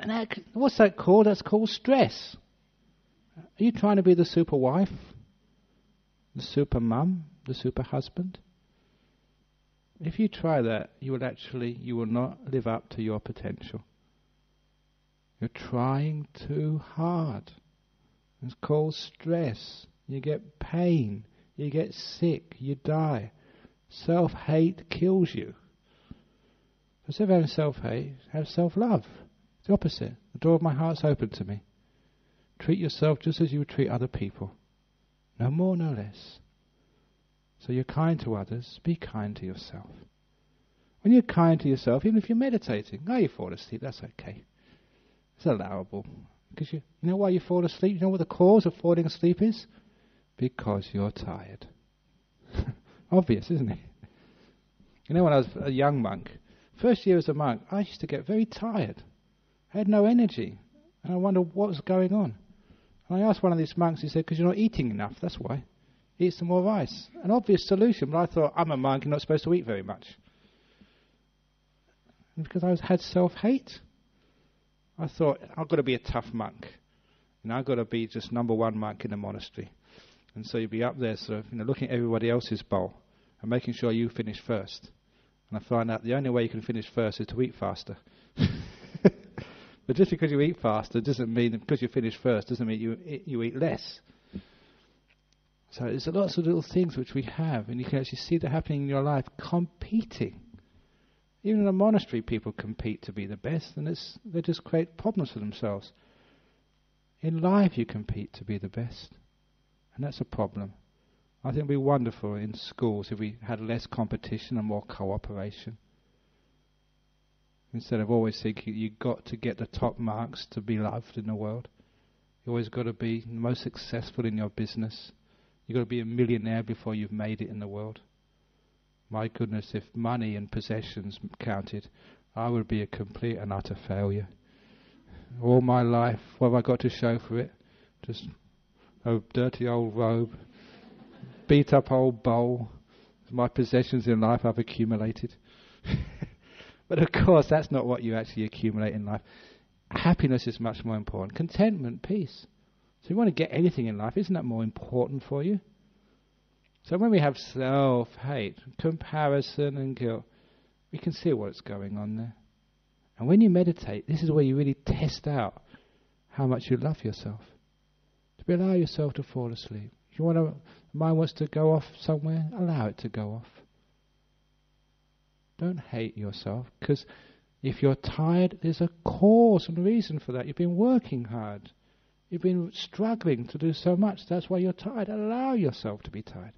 And what's that called? That's called stress. Are you trying to be the super wife? The super mum? The super husband? If you try that, you will not live up to your potential. You're trying too hard. It's called stress. You get pain. You get sick. You die. Self-hate kills you. Instead of having self-hate, have self-love. It's the opposite. The door of my heart's open to me. Treat yourself just as you would treat other people. No more, no less. So you're kind to others, be kind to yourself. When you're kind to yourself, even if you're meditating, you fall asleep, that's okay. It's allowable. Because you know why you fall asleep? You know what the cause of falling asleep is? Because you're tired. Obvious, isn't it? You know, when I was a young monk, first year as a monk, I used to get very tired. I had no energy. And I wondered what was going on. And I asked one of these monks, he said, because you're not eating enough, that's why. Eat some more rice. An obvious solution, but I thought, I'm a monk, I'm not supposed to eat very much. And because I had self-hate, I thought, I've got to be a tough monk. I've got to be just number one monk in the monastery. And so you'd be up there sort of, looking at everybody else's bowl and making sure you finish first. And I find out the only way you can finish first is to eat faster. But just because you eat faster doesn't mean, because you finish first, doesn't mean you eat less. So there's lots of little things which we have, and you can actually see that happening in your life, competing. Even in a monastery, people compete to be the best, and they just create problems for themselves. In life, you compete to be the best, and that's a problem. I think it would be wonderful in schools if we had less competition and more cooperation. Instead of always thinking you've got to get the top marks to be loved in the world. You've always got to be most successful in your business. You've got to be a millionaire before you've made it in the world. My goodness, if money and possessions counted, I would be a complete and utter failure. All my life, what have I got to show for it? Just a dirty old robe, beat up old bowl, my possessions in life I've accumulated. But of course, that's not what you actually accumulate in life. Happiness is much more important. Contentment, peace. So if you want to get anything in life, isn't that more important for you? So when we have self-hate, comparison and guilt, we can see what's going on there. And when you meditate, this is where you really test out how much you love yourself. To allow yourself to fall asleep. If the mind wants to go off somewhere, allow it to go off. Don't hate yourself, because if you're tired, there's a cause and reason for that. You've been working hard. You've been struggling to do so much. That's why you're tired. Allow yourself to be tired.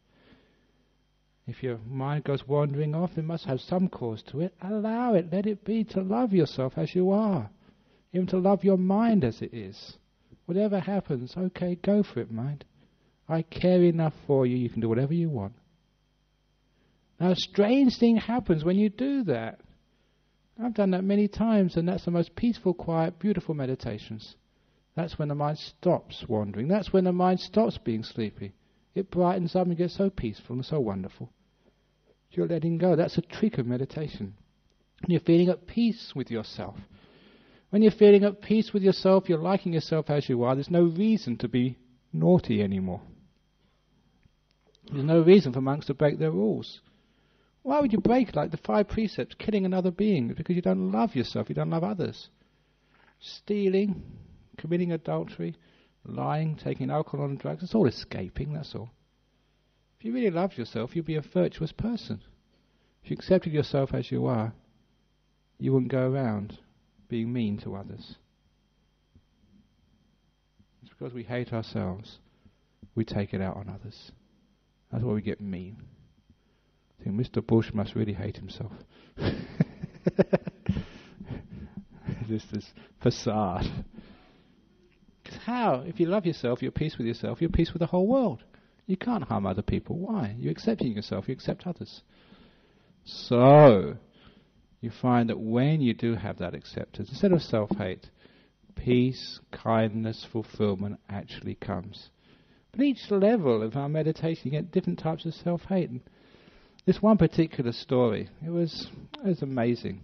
If your mind goes wandering off, it must have some cause to it. Allow it. Let it be, to love yourself as you are. Even to love your mind as it is. Whatever happens, okay, go for it, mind. I care enough for you. You can do whatever you want. Now, a strange thing happens when you do that. I've done that many times, and that's the most peaceful, quiet, beautiful meditations. That's when the mind stops wandering. That's when the mind stops being sleepy. It brightens up and gets so peaceful and so wonderful. You're letting go. That's a trick of meditation. And you're feeling at peace with yourself. When you're feeling at peace with yourself, you're liking yourself as you are, there's no reason to be naughty anymore. There's no reason for monks to break their rules. Why would you break like the 5 precepts, killing another being? Because you don't love yourself, you don't love others. Stealing, committing adultery, lying, taking alcohol and drugs, it's all escaping, that's all. If you really loved yourself, you'd be a virtuous person. If you accepted yourself as you are, you wouldn't go around being mean to others. It's because we hate ourselves, we take it out on others. That's why we get mean. I think Mr. Bush must really hate himself. Just this facade. Because how? If you love yourself, you're at peace with yourself, you're at peace with the whole world. You can't harm other people. Why? You're accepting yourself, you accept others. So, you find that when you do have that acceptance, instead of self-hate, peace, kindness, fulfillment actually comes. But each level of our meditation, you get different types of self-hate. And this one particular story, it was amazing.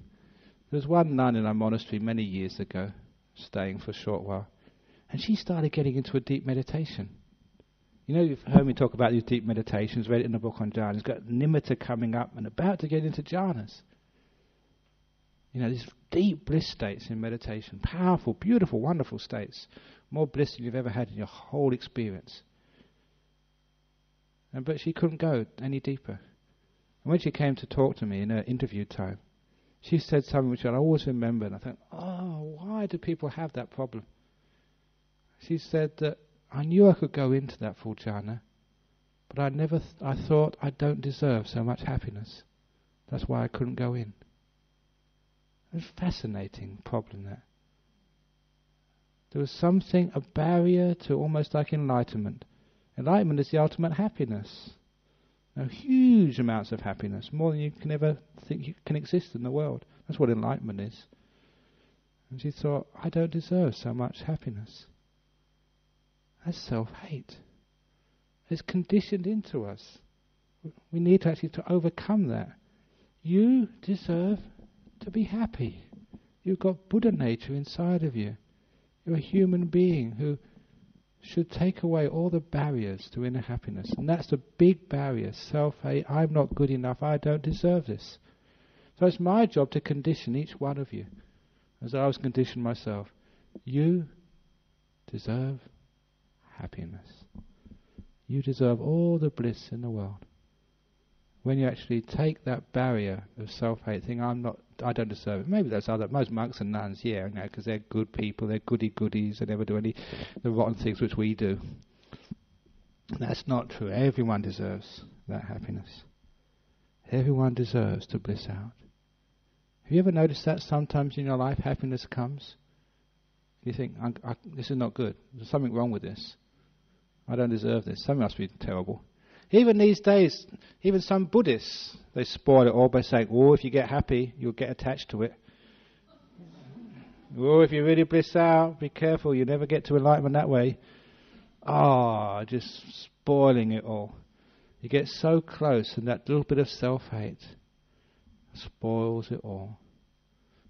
There was one nun in our monastery many years ago, staying for a short while, and she started getting into a deep meditation. You know, you've heard me talk about these deep meditations, read it in the book on jhanas. It's got nimitta coming up and about to get into jhanas. You know, these deep bliss states in meditation, powerful, beautiful, wonderful states, more bliss than you've ever had in your whole experience. But she couldn't go any deeper. And when she came to talk to me in her interview time, she said something which I always remember, and I thought, oh, why do people have that problem? She said that I knew I could go into that full jhana, but I thought I don't deserve so much happiness. That's why I couldn't go in. It's a fascinating problem that. There was something, a barrier to almost like enlightenment. Enlightenment is the ultimate happiness. Now, huge amounts of happiness, more than you can ever think you can exist in the world. That's what enlightenment is. And she thought, I don't deserve so much happiness. That's self-hate. It's conditioned into us. We need to actually to overcome that. You deserve to be happy. You've got Buddha nature inside of you. You're a human being who should take away all the barriers to inner happiness. And that's the big barrier, self-hate. I'm not good enough. I don't deserve this. So it's my job to condition each one of you, as I was conditioned myself. You deserve happiness. You deserve all the bliss in the world. When you actually take that barrier of self-hate, think I don't deserve it. Maybe that's most monks and nuns, yeah, because they're good people, they're goody-goodies, they never do the rotten things which we do. That's not true. Everyone deserves that happiness. Everyone deserves to bliss out. Have you ever noticed that sometimes in your life happiness comes? You think, this is not good. There's something wrong with this. I don't deserve this. Something must be terrible. Even these days, even some Buddhists, they spoil it all by saying, oh, if you get happy, you'll get attached to it. Oh, if you really bliss out, be careful, you never get to enlightenment that way. Just spoiling it all. You get so close, and that little bit of self-hate spoils it all.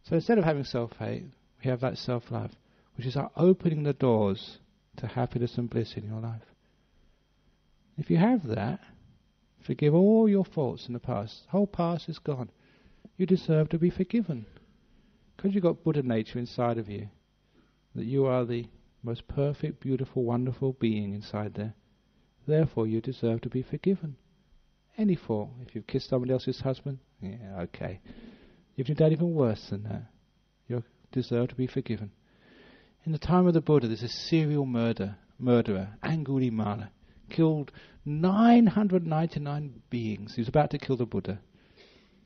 So instead of having self-hate, we have that self-love, which is our opening the doors to happiness and bliss in your life. If you have that, forgive all your faults in the past. The whole past is gone. You deserve to be forgiven. Because you've got Buddha nature inside of you, that you are the most perfect, beautiful, wonderful being inside there. Therefore, you deserve to be forgiven. Any fault. If you've kissed somebody else's husband, yeah, okay. If you've done even worse than that, you deserve to be forgiven. In the time of the Buddha, there's a serial murderer, Angulimala, killed 999 beings. He was about to kill the Buddha.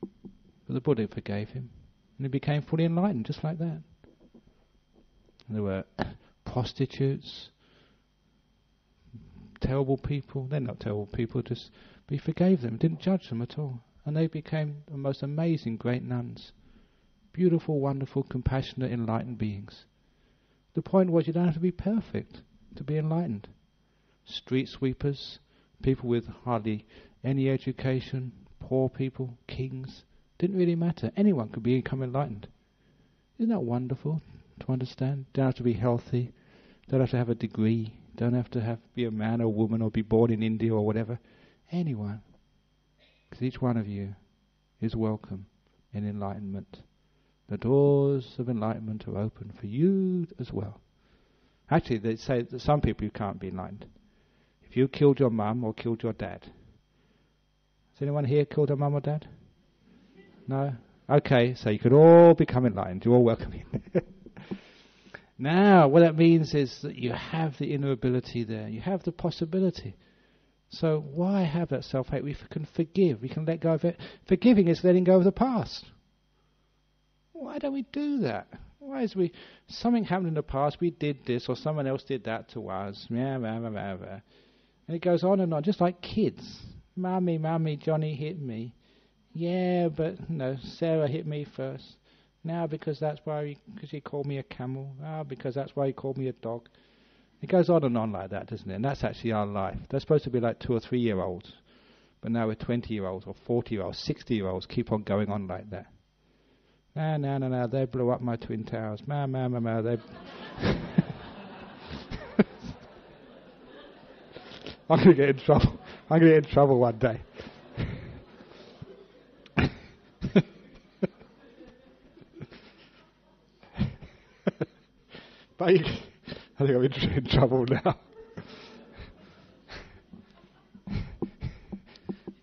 But the Buddha forgave him. And he became fully enlightened, just like that. And there were prostitutes, terrible people. They're not terrible people, but he forgave them, didn't judge them at all. And they became the most amazing great nuns. Beautiful, wonderful, compassionate, enlightened beings. The point was, you don't have to be perfect to be enlightened. Street sweepers, people with hardly any education, poor people, kings, didn't really matter. Anyone could become enlightened. Isn't that wonderful to understand? Don't have to be healthy, don't have to have a degree, don't have to be a man or woman or be born in India or whatever. Anyone. Because each one of you is welcome in enlightenment. The doors of enlightenment are open for you as well. Actually, they say that some people you can't be enlightened. If you killed your mum or killed your dad. Has anyone here killed a mum or dad? No? Okay, so you could all become enlightened. You're all welcome in. Now, what that means is that you have the inner ability there. You have the possibility. So why have that self-hate? We can forgive. We can let go of it. Forgiving is letting go of the past. Why don't we do that? Why is something happened in the past, we did this, or someone else did that to us. And it goes on and on, just like kids. Mummy, Johnny hit me. Yeah, but no, Sarah hit me first. Now because he called me a camel. Because that's why he called me a dog. It goes on and on like that, doesn't it? And that's actually our life. They're supposed to be like 2 or 3 year olds. But now we're 20-year-olds or 40-year-olds, 60-year-olds keep on going on like that. No, they blew up my twin towers. They... I'm going to get in trouble. I'm going to get in trouble one day. But I think I'm in trouble now.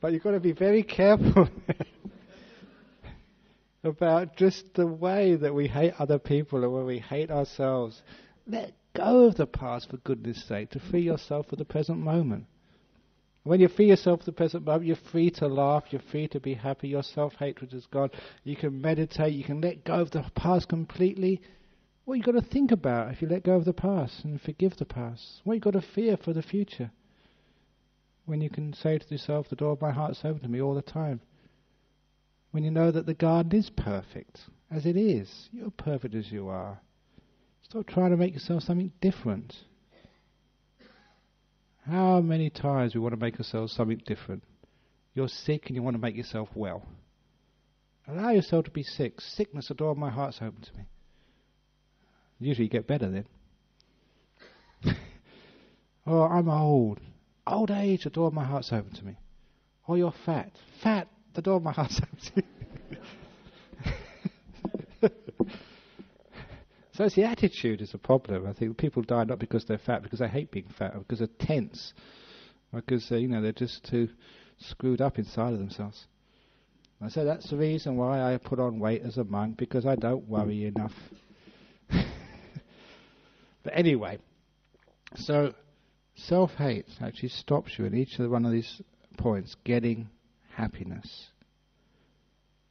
But you've got to be very careful about just the way that we hate other people and when we hate ourselves. Let go of the past, for goodness sake, to free yourself for the present moment. When you free yourself for the present moment, you're free to laugh, you're free to be happy, your self-hatred is gone. You can meditate, you can let go of the past completely. What you've got to think about if you let go of the past and forgive the past? What you've got to fear for the future? When you can say to yourself, the door of my heart's open to me all the time. When you know that the garden is perfect, as it is. You're perfect as you are. Stop trying to make yourself something different. How many times we want to make ourselves something different? You're sick and you want to make yourself well. Allow yourself to be sick. Sickness, the door of my heart's open to me. Usually you get better then. Oh, I'm old. Old age, the door of my heart's open to me. Oh, you're fat. Fat, the door of my heart's open to you. So it's the attitude is a problem. I think people die not because they're fat, because they hate being fat, or because they're tense, or because they're just too screwed up inside of themselves. And so that's the reason why I put on weight as a monk, because I don't worry enough. But anyway, so self-hate actually stops you in each of one of these points getting happiness.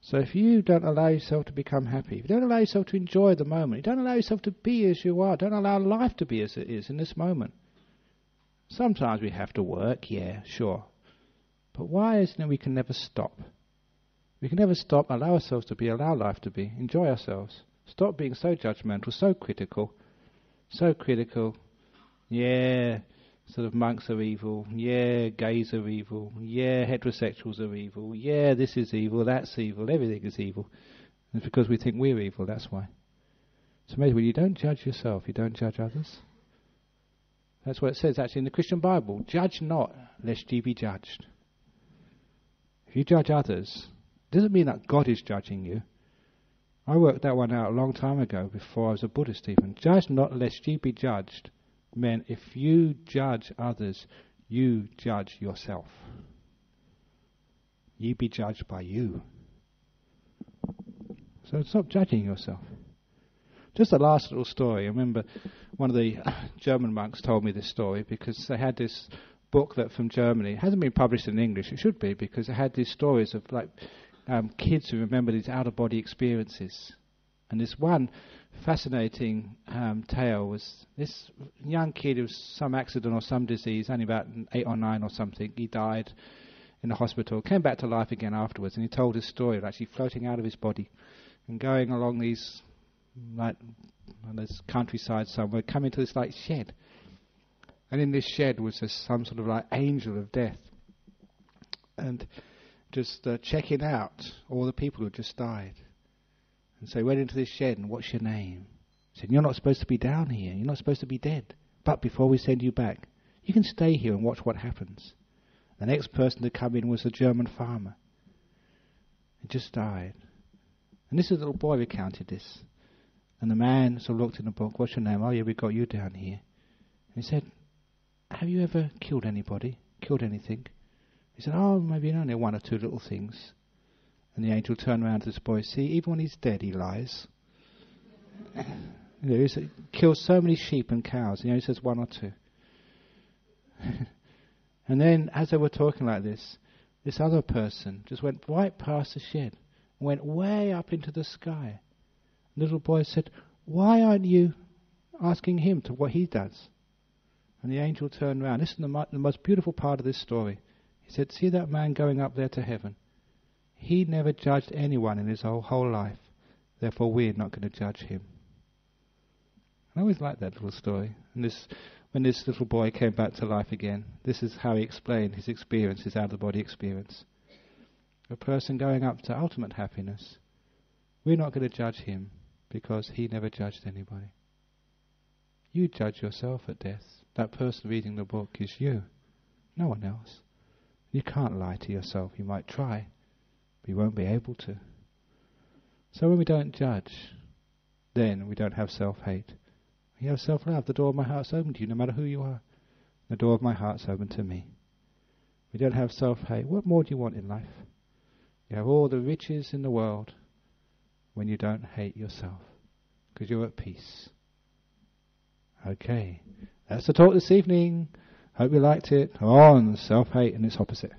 So if you don't allow yourself to become happy, if you don't allow yourself to enjoy the moment, you don't allow yourself to be as you are, don't allow life to be as it is in this moment. Sometimes we have to work, yeah, sure. But why isn't it we can never stop? We can never stop, allow ourselves to be, allow life to be, enjoy ourselves. Stop being so judgmental, so critical. Yeah, sort of monks are evil. Yeah, gays are evil. Yeah, heterosexuals are evil. Yeah, this is evil, that's evil, everything is evil. It's because we think we're evil, that's why. It's amazing, when you don't judge yourself, you don't judge others. That's what it says actually in the Christian Bible. Judge not, lest ye be judged. If you judge others, it doesn't mean that God is judging you. I worked that one out a long time ago before I was a Buddhist even. Judge not lest ye be judged meant if you judge others, you judge yourself. Ye be judged by you. So stop judging yourself. Just a last little story. I remember one of the German monks told me this story because they had this booklet from Germany. It hasn't been published in English. It should be, because it had these stories of kids who remember these out-of-body experiences. And this one fascinating tale was this young kid who was some accident or some disease, only about 8 or 9 or something. He died in the hospital, came back to life again afterwards, and he told his story of actually floating out of his body and going along these, on this countryside somewhere, coming to this shed. And in this shed was some sort of angel of death. And just checking out all the people who had just died. And so he went into this shed, and what's your name? He said, you're not supposed to be down here. You're not supposed to be dead. But before we send you back, you can stay here and watch what happens. The next person to come in was a German farmer. He just died. And this little boy recounted this. And the man sort of looked in the book, what's your name? Oh yeah, we got you down here. And he said, have you ever killed anybody? Killed anything? He said, oh, maybe only one or two little things. And the angel turned around to this boy, see, even when he's dead, he lies. He kills so many sheep and cows, and he only says one or two. And then, as they were talking like this other person just went right past the shed, and went way up into the sky. The little boy said, why aren't you asking him to what he does? And the angel turned around. This is the most beautiful part of this story. He said, see that man going up there to heaven? He never judged anyone in his whole life. Therefore, we're not going to judge him. I always liked that little story. And when this little boy came back to life again, this is how he explained his experience, his out-of-body experience. A person going up to ultimate happiness, we're not going to judge him because he never judged anybody. You judge yourself at death. That person reading the book is you, no one else. You can't lie to yourself. You might try, but you won't be able to. So when we don't judge, then we don't have self-hate. You have self-love. The door of my heart's open to you, no matter who you are. The door of my heart's open to me. We don't have self-hate. What more do you want in life? You have all the riches in the world when you don't hate yourself, because you're at peace. Okay, that's the talk this evening. Hope you liked it on self-hate and its opposite.